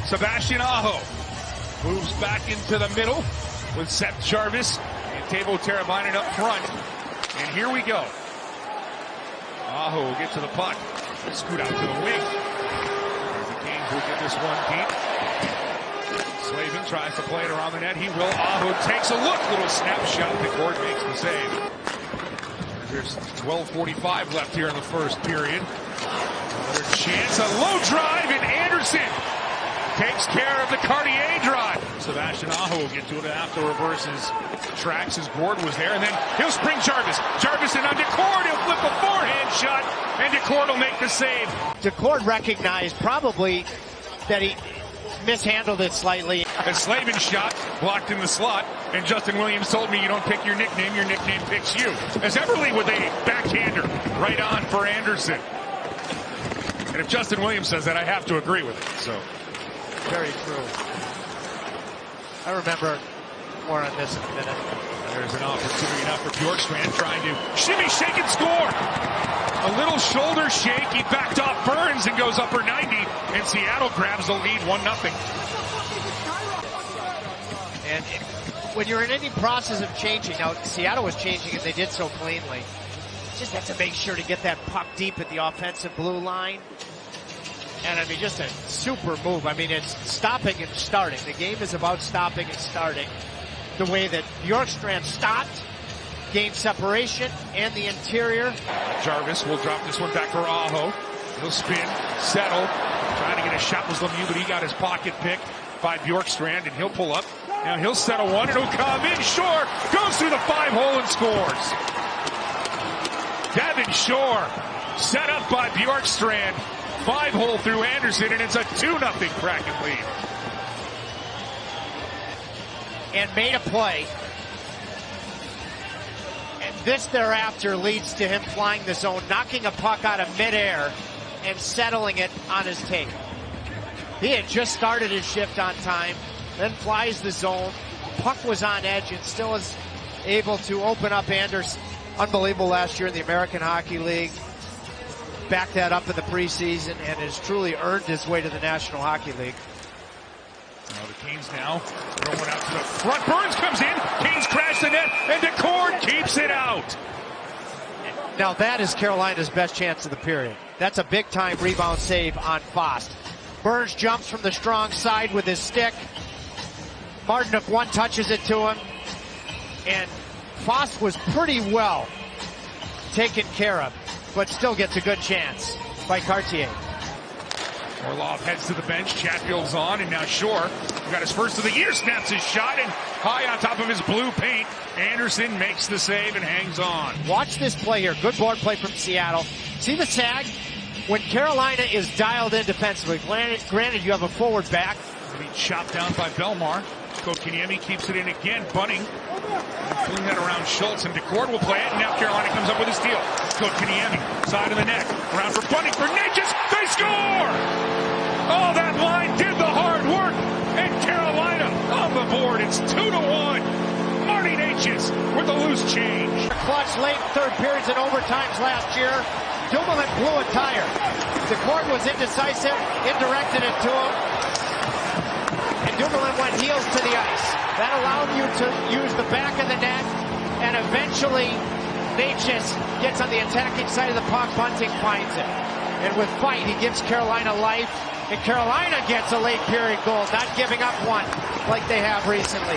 Sebastian Aho moves back into the middle with Seth Jarvis and Teuvo Teravainen up front. And here we go. Aho will get to the puck. Scoot out to the wing. There's the Canes will get this one deep. Slavin tries to play it around the net. He will. Aho takes a look. Little snapshot. Daccord makes the save. There's 12:45 left here in the first period. Another chance. A low drive, and Anderson takes care of the Cartier drive. Sebastian Aho will get to it after reverses tracks as Gord was there, and then he'll spring Jarvis. Jarvis and on Daccord. He'll flip a forehand shot, and Daccord will make the save. Daccord recognized probably that he mishandled it slightly. A Slavin shot blocked in the slot, and Justin Williams told me you don't pick your nickname picks you. As Everly with a backhander right on for Anderson. And if Justin Williams says that, I have to agree with it. So very true. I remember more on this in a minute. There's an opportunity now for Bjorkstrand trying to shimmy, shake, and score. A little shoulder shake. He backed off Burns and goes upper 90, and Seattle grabs the lead 1-0. And when you're in any process of changing, now Seattle was changing and they did so cleanly. Just have to make sure to get that puck deep at the offensive blue line. And I mean, just a super move. I mean, it's stopping and starting. The game is about stopping and starting. The way that Bjorkstrand stopped, gained separation, and the interior. Jarvis will drop this one back for Aho. He'll spin, settle, trying to get a shot was Lemieux, but he got his pocket picked by Bjorkstrand, and he'll pull up. Now he'll settle one, it'll come in short, goes through the 5-hole and scores. Devin Shore, set up by Bjorkstrand, 5-hole through Anderson, and it's a 2-0 Kraken lead. And made a play. And this thereafter leads to him flying the zone, knocking a puck out of midair and settling it on his tape. He had just started his shift on time, then flies the zone. Puck was on edge and still is able to open up Anderson. Unbelievable last year in the American Hockey League. Backed that up in the preseason and has truly earned his way to the National Hockey League. The Canes now throwing out to the front. Burns comes in. Canes crash the net, and Daccord keeps it out. Now that is Carolina's best chance of the period. That's a big-time rebound save on Fost. Burns jumps from the strong side with his stick. Martinook one-touches it to him. And Fost was pretty well taken care of, but still gets a good chance by Cartier. Orlov heads to the bench, Chatfield's on, and now Shore, who got his first of the year, snaps his shot, and high on top of his blue paint, Anderson makes the save and hangs on. Watch this play here. Good board play from Seattle. See the sag? When Carolina is dialed in defensively, granted you have a forward back. Being chopped down by Belmar. Kotkaniemi keeps it in again. Bunting pulling that around Schultz, and Daccord will play it, and now Carolina comes up with a steal. Kotkaniemi, side of the net, around for Bunting, for Necas, they score! Oh, that line did the hard work, and Carolina on the board. It's 2-1. Marty Necas with the loose change. Clutch late third periods and overtimes last year. Dumoulin blew a tire. Daccord was indecisive, indirected it to him. And Dumoulin went heels to the ice. That allowed you to use the back of the net, and eventually Necas gets on the attacking side of the puck. Bunting finds it. And with fight, he gives Carolina life, and Carolina gets a late period goal, not giving up one like they have recently.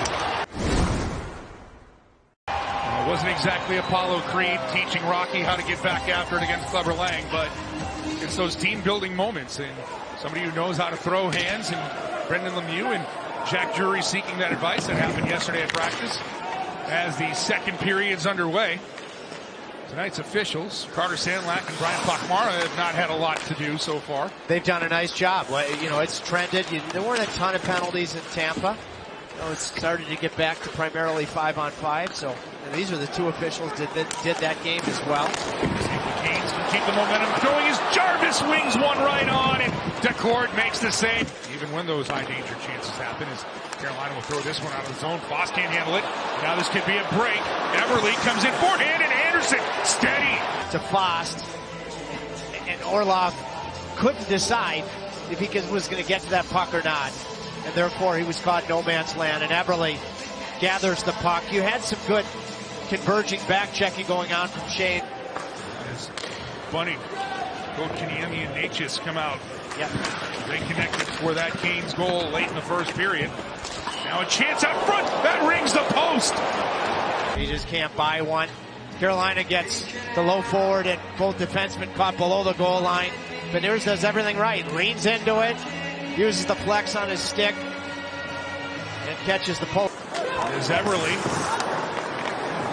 It wasn't exactly Apollo Creed teaching Rocky how to get back after it against Clubber Lang, but it's those team-building moments, and somebody who knows how to throw hands, and Brendan Lemieux and Jack Drury seeking that advice. That happened yesterday at practice as the second period's underway. Tonight's officials, Carter Sandlak and Brian Pakmara, have not had a lot to do so far. They've done a nice job. You know, it's trended. There weren't a ton of penalties in Tampa. It's started to get back to primarily 5-on-5, so these are the two officials did that game as well. The Canes can keep the momentum going as Jarvis wings one right on, and Daccord makes the save. Even when those high danger chances happen, as Carolina will throw this one out of the zone. Fost can't handle it. Now this could be a break. Everly comes in forehand, and Anderson steady to Fost, and Orlov couldn't decide. if he was going to get to that puck or not. And therefore, he was caught no man's land. And Eberle gathers the puck. You had some good converging back checking going on from Shane. As Bunny, Kotkaniemi and Necas come out. Yep. They connected for that Canes goal late in the first period. Now a chance out front. That rings the post. You just can't buy one. Carolina gets the low forward and both defensemen caught below the goal line. Beniers does everything right. Leans into it. Uses the flex on his stick. And catches the post. There's Eberle.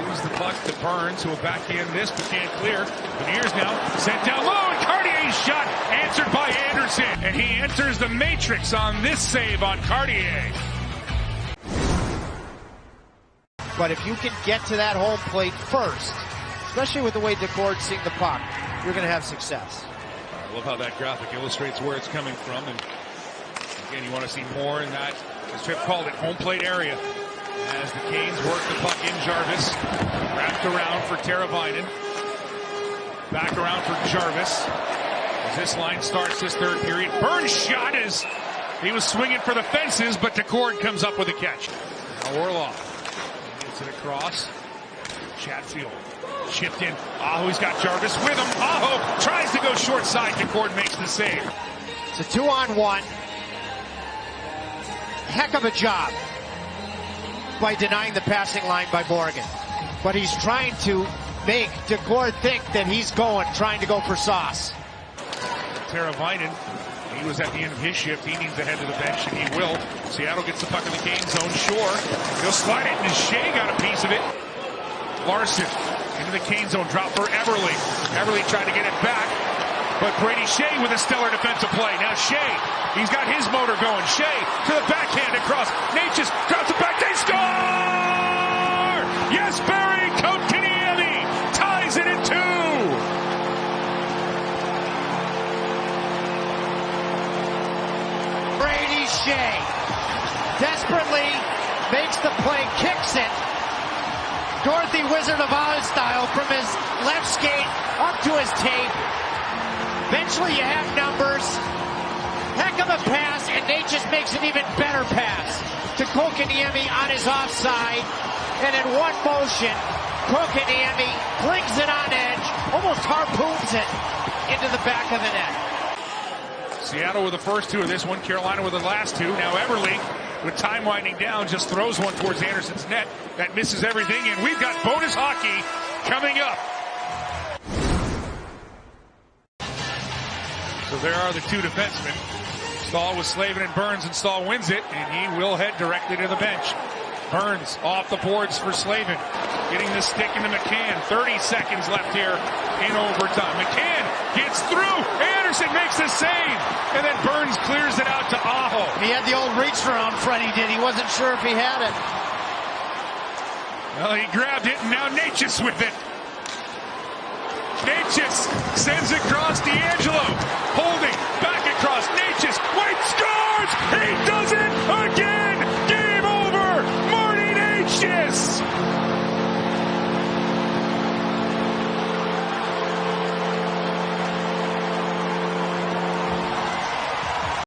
Moves the puck to Burns, who will backhand this, but can't clear. Beniers now sent down low, and Cartier's shot answered by Anderson. And he enters the matrix on this save on Cartier. But if you can get to that home plate first, especially with the way Decord seeing the puck, you're going to have success. I love how that graphic illustrates where it's coming from. And again, you want to see more in that, as Tripp called it, home plate area. As the Canes work the puck in, Jarvis. Wrapped around for Teravainen. Back around for Jarvis. As this line starts this third period. Burns shot as he was swinging for the fences, but Decord comes up with a catch. Now Orlov gets it across. Chatfield chipped in. Aho's got Jarvis with him. Aho tries to go short side. Decord makes the save. It's a 2-on-1. Heck of a job by denying the passing line by Morgan. But he's trying to make Decord think that he's trying to go for sauce. Teravainen, he was at the end of his shift. He needs to head to the bench, and he will. Seattle gets the puck in the Canes zone. Shore, he'll slide it, and Shea got a piece of it. Larson into the Canes zone, drop for Eberle. Eberle tried to get it back, but Brady Shea with a stellar defensive play. Now Shea, he's got his motor going. Shea to the backhand across. Necas drops it back. They score! Yes, Barry Kotkaniemi ties it at 2. Brady Shea desperately makes the play, kicks it. Dorothy Wizard of Oz style from his left skate up to his tape. Eventually you have numbers. Heck of a pass, and Necas makes an even better pass to Kotkaniemi on his offside. And in one motion, Kotkaniemi flings it on edge, almost harpoons it into the back of the net. Seattle with the first 2 of this one, Carolina with the last 2. Now Eberle, with time winding down, just throws one towards Anderson's net. That misses everything, and we've got bonus hockey coming up. So there are the 2 defensemen. Stahl with Slavin and Burns, and Stahl wins it, and he will head directly to the bench. Burns off the boards for Slavin. Getting the stick into McCann. 30 seconds left here in overtime. McCann gets through. Anderson makes the save. And then Burns clears it out to Aho. He had the old reach around, Freddie did. He wasn't sure if he had it. Well, he grabbed it, and now Necas with it. Necas sends it across D'Angelo. Holding back across. Necas. White scores! He does it again!